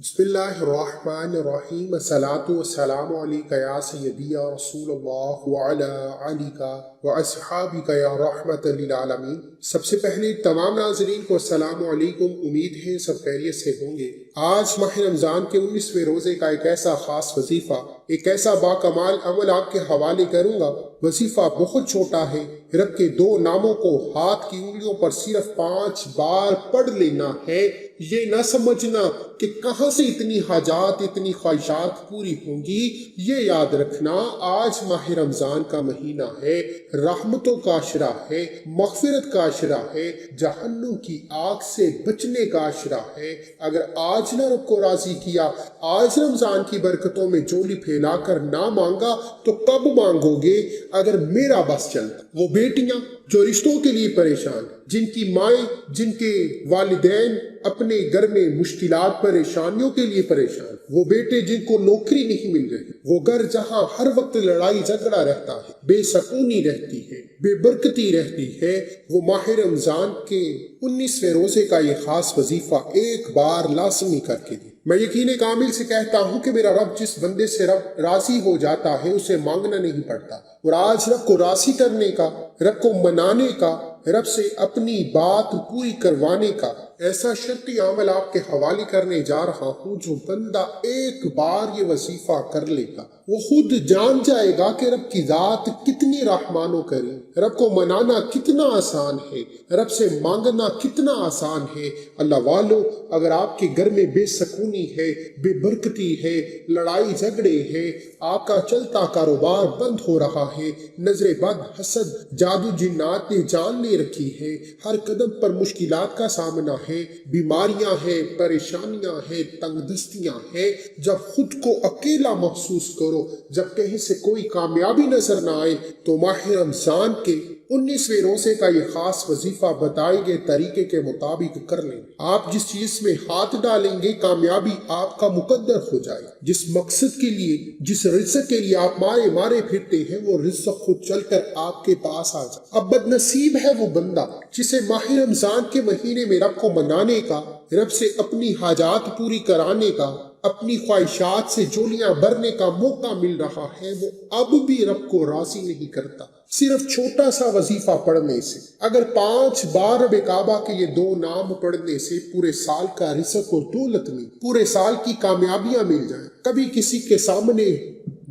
بسم اللہ الرحمن الرحیم الصلاۃ والسلام علیک یا سیدی یا رسول اللہ وعلی آلک واصحابک یا رحمت للعالمین۔ سب سے پہلے تمام ناظرین کو السلام علیکم، امید ہے سب خیریت سے ہوں گے۔ آج ماہ رمضان کے 19ویں روزے کا ایک ایسا خاص وظیفہ، ایک ایسا باکمال عمل آپ کے حوالے کروں گا۔ وظیفہ بہت چھوٹا ہے، رب کے 2 ناموں کو ہاتھ کی انگلیوں پر صرف 5 بار پڑھ لینا ہے۔ یہ نہ سمجھنا کہ کہاں سے اتنی حاجات، اتنی خواہشات پوری ہوں گی۔ یہ یاد رکھنا آج ماہ رمضان کا مہینہ ہے، رحمتوں کا عشرہ ہے، مغفرت کا عشرہ ہے، جہنم کی آگ سے بچنے کا عشرہ ہے۔ اگر آج نہ رب کو راضی کیا، آج رمضان کی برکتوں میں جولی پھیلا کر نہ مانگا تو کب مانگو گے اگر میرا بس چلتا؟ وہ بیٹیاں جو رشتوں کے لیے پریشان، جن کی مائیں، جن کے والدین اپنے گھر میں مشکلات پریشانیوں کے لیے پریشان، وہ بیٹے جن کو نوکری نہیں مل رہی، وہ گھر جہاں ہر وقت لڑائی جھگڑا رہتا ہے، بے سکونی رہتی ہے، بے برکتی رہتی ہے، وہ ماہ رمضان کے 19ویں روزے کا یہ خاص وظیفہ ایک بار لازمی کر کے دی۔ میں یقین کامل سے کہتا ہوں کہ میرا رب جس بندے سے رب راضی ہو جاتا ہے اسے مانگنا نہیں پڑتا، اور آج رب کو راضی کرنے کا، رب کو منانے کا، رب سے اپنی بات پوری کروانے کا ایسا شرطی عمل آپ کے حوالے کرنے جا رہا ہوں۔ جو بندہ ایک بار یہ وظیفہ کر لے گا وہ خود جان جائے گا کہ رب کی ذات کتنی رحمان و کریم، رب کو منانا کتنا آسان ہے، رب سے مانگنا کتنا آسان ہے۔ اللہ والو، اگر آپ کے گھر میں بے سکونی ہے، بے برکتی ہے، لڑائی جھگڑے ہے، آپ کا چلتا کاروبار بند ہو رہا ہے، نظر بد، حسد، جادو جنات نے جان لے رکھی ہے، ہر قدم پر مشکلات کا سامنا ہے، بیماریاں ہیں، پریشانیاں ہیں، تنگ دستیاں ہیں، جب خود کو اکیلا محسوس کرو، جب کہیں سے کوئی کامیابی نظر نہ آئے، تو ماہ رمضان کے 19ویں روزے کا یہ خاص وظیفہ بتائے گئے طریقے کے مطابق کر لیں۔ آپ جس چیز میں ہاتھ ڈالیں گے کامیابی آپ کا مقدر ہو جائے۔ جس مقصد کے لیے، جس رزق کے لیے آپ مارے پھرتے ہیں، وہ رزق خود چل کر آپ کے پاس آ جائے۔ اب بد نصیب ہے وہ بندہ جسے ماہ رمضان کے مہینے میں رب کو منانے کا، رب سے اپنی حاجات پوری کرانے کا، اپنی خواہشات سے جولیاں بھرنے کا موقع مل رہا ہے، وہ اب بھی رب کو راضی نہیں کرتا۔ صرف چھوٹا سا وظیفہ پڑھنے سے، اگر 5 بار رب کعبہ کے یہ 2 نام پڑھنے سے پورے سال کا رزق اور دولت میں، پورے سال کی کامیابیاں مل جائیں، کبھی کسی کے سامنے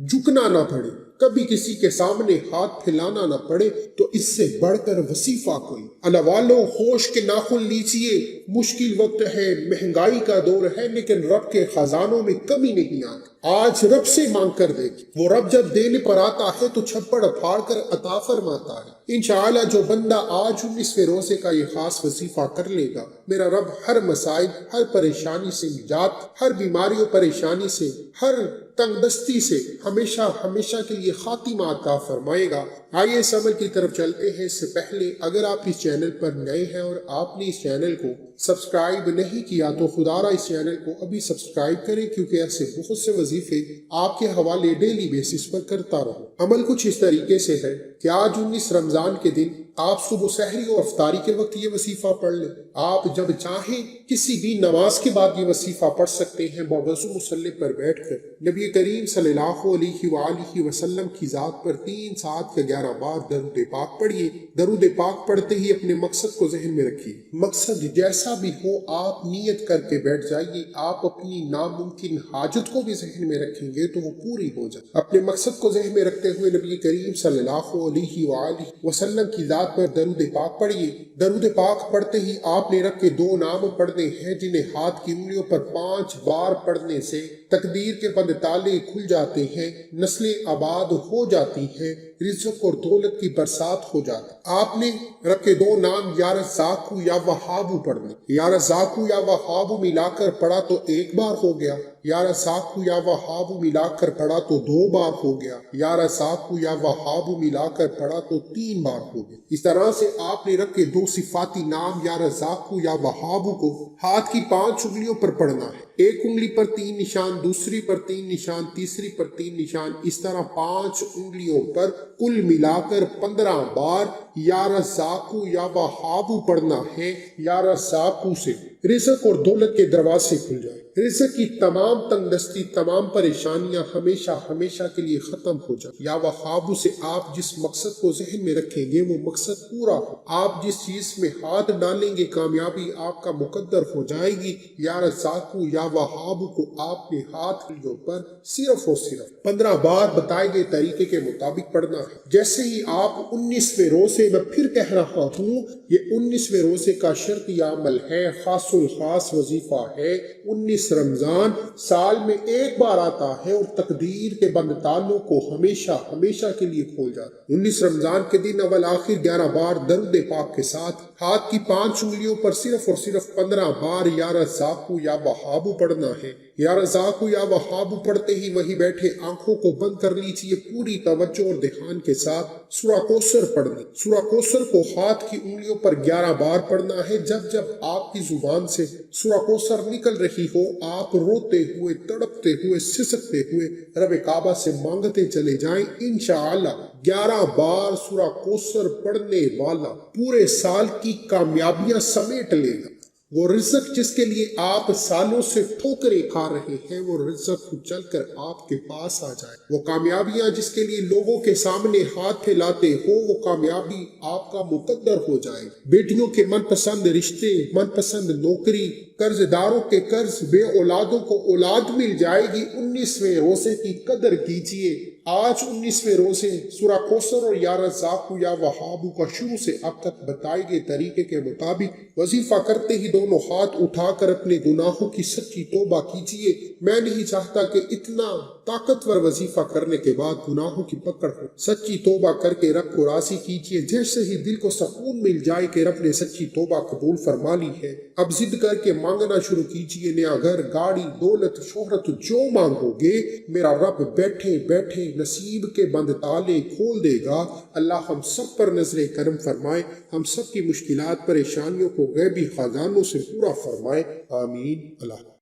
جھکنا نہ پڑے، کبھی کسی کے سامنے ہاتھ پھیلانا نہ پڑے، تو اس سے بڑھ کر وظیفہ کوئی۔ اللہ والوں، ہوش کے ناخن لیجئے، مشکل وقت ہے، مہنگائی کا دور ہے، لیکن رب کے خزانوں میں کمی نہیں آتی۔ آج رب سے مانگ کر دیکھ، وہ رب جب دینے پر آتا ہے تو چھپڑ پھاڑ کر عطا فرماتا ہے۔ انشاءاللہ جو بندہ آج 19ویں روزے کا یہ خاص وظیفہ کر لے گا، میرا رب ہر مسائل، ہر پریشانی سے نجات، ہر بیماری و پریشانی سے، ہر تنگ دستی سے ہمیشہ ہمیشہ کے لیے خاتمہ عطا فرمائے گا۔ آئیے اس عمل کی طرف چلتے ہیں۔ اس سے پہلے اگر آپ اس چینل پر نئے ہیں اور آپ نے اس چینل کو سبسکرائب نہیں کیا تو خدا را اس چینل کو ابھی سبسکرائب کریں، کیونکہ ایسے بہت سے وظیفے آپ کے حوالے ڈیلی بیسس پر کرتا رہوں۔ عمل کچھ اس طریقے سے ہے کہ آج 19 رمضان کے دن آپ صبح سحری اور افطاری کے وقت یہ وظیفہ پڑھ لیں۔ آپ جب چاہیں کسی بھی نماز کے بعد یہ وظیفہ پڑھ سکتے ہیں، باوضو مصلی پر بیٹھ کر نبی کریم صلی اللہ علیہ وآلہ وسلم کی ذات پر 3 سات یا 11 بار درود پاک پڑھیے۔ درود پاک پڑھتے ہی اپنے مقصد کو ذہن میں رکھیے۔ مقصد جیسا بھی ہو آپ نیت کر کے بیٹھ جائیے۔ آپ اپنی ناممکن حاجت کو بھی ذہن میں رکھیں گے تو وہ پوری ہو جائے۔ اپنے مقصد کو ذہن میں رکھتے ہوئے نبی کریم صلی اللہ علیہ وآلہ وسلم کی ذات پر درود پاک پڑھیے۔ درود پاک پڑھتے ہی آپ نے رب کے 2 نام پڑھنے ہیں، جنہیں ہاتھ کی انگلیوں پر 5 بار پڑھنے سے تقدیر کے بند تالے کھل جاتے ہیں، نسلیں آباد ہو جاتی ہیں، رزق اور دولت کی برسات ہو جاتی۔ آپ نے رب کے 2 نام یا رزاق یا وہاب پڑھنے، یا رزاق یا وہاب ملا کر پڑھا تو 1 بار ہو گیا، یا رزاق یا وہاب ملا کر پڑھا تو 2 بار ہو گیا، یا رزاق یا وہاب ملا کر پڑھا تو 3 بار ہو گیا۔ اس طرح سے آپ نے رب کے 2 صفاتی نام یا رزاق یا وہاب کو ہاتھ کی 5 انگلیوں پر پڑھنا ہے۔ ایک انگلی پر 3 نشان، دوسری پر 3 نشان، تیسری پر 3 نشان، اس طرح 5 انگلیوں پر کل ملا کر 15 بار یا رزاق یا وہاب پڑھنا ہے۔ یا رزاق سے رزق اور دولت کے دروازے کھل جائے۔ رزق کی تمام تنگدستی، تمام پریشانیاں ہمیشہ ہمیشہ کے لیے ختم ہو جائیں۔ یا وہابو سے آپ جس مقصد کو ذہن میں رکھیں گے وہ مقصد پورا ہو۔ آپ جس چیز میں ہاتھ ڈالیں گے کامیابی آپ کا مقدر ہو جائے گی۔ یا رزاقو یا وہابو کو آپ نے ہاتھ پر صرف اور صرف 15 بار بتائے گئے طریقے کے مطابق پڑھنا ہے۔ جیسے ہی آپ 19ویں روزے، میں پھر کہہ رہا ہوں یہ 19ویں روزے کا شرطی عمل ہے، خاص الخاص وظیفہ ہے۔ 19 رمضان سال میں ایک بار آتا ہے اور تقدیر کے بند تالوں کو ہمیشہ ہمیشہ کے لیے کھول جاتا ہے۔ 19 رمضان کے دن اول آخر 11 بار درود پاک کے ساتھ ہاتھ کی 5 انگلیوں پر صرف اور صرف 15 بار یا رزاقو یا وہابو پڑھنا ہے۔ یا رزاقو یا وہابو پڑھتے ہی وہی بیٹھے آنکھوں کو بند کر لیجیے، پوری توجہ اور دھیان کے ساتھ سورہ کوثر پڑھنی۔ سورہ کوثر کو ہاتھ کی انگلیوں پر 11 بار پڑھنا ہے۔ جب جب آپ کی زبان سے سورہ کوثر نکل رہی ہو آپ روتے ہوئے، تڑپتے ہوئے، سسکتے ہوئے رب کعبہ سے مانگتے چلے جائیں۔ انشاءاللہ 11 بار سورہ کوثر پڑھنے والا پورے سال کی کامیابیاں سمیٹ لے گا۔ وہ رزق جس کے لیے آپ سالوں سے ٹھوکریں کھا رہے ہیں وہ رزق چل کر آپ کے پاس آ جائے۔ وہ کامیابیاں جس کے لیے لوگوں کے سامنے ہاتھ پھیلاتے ہو وہ کامیابی آپ کا مقدر ہو جائے۔ بیٹیوں کے من پسند رشتے، من پسند نوکری، قرض داروں کے قرض، بے اولادوں کو اولاد مل جائے گی۔ 19ویں روزے کی قدر کیجیے۔ آج 19ویں روزے سورہ کوثر اور یا رزاقو یا وہابو کا شروع سے اب تک بتائے گئے طریقے کے مطابق وظیفہ کرتے ہی دونوں ہاتھ اٹھا کر اپنے گناہوں کی سچی توبہ کیجیے۔ میں نہیں چاہتا کہ اتنا طاقتور وظیفہ کرنے کے بعد گناہوں کی پکڑ ہو۔ سچی توبہ کر کے رب کو راضی کیجیے۔ جیسے ہی دل کو سکون مل جائے کہ رب نے سچی توبہ قبول فرما لی ہے، اب ضد کر کے مانگنا شروع کیجیے۔ نیا گھر، گاڑی، دولت، شہرت جو مانگو گے میرا رب بیٹھے بیٹھے نصیب کے بند تالے کھول دے گا۔ اللہ ہم سب پر نظر کرم فرمائے، ہم سب کی مشکلات پریشانیوں کو غیبی خزانوں سے پورا فرمائے، آمین۔ اللہ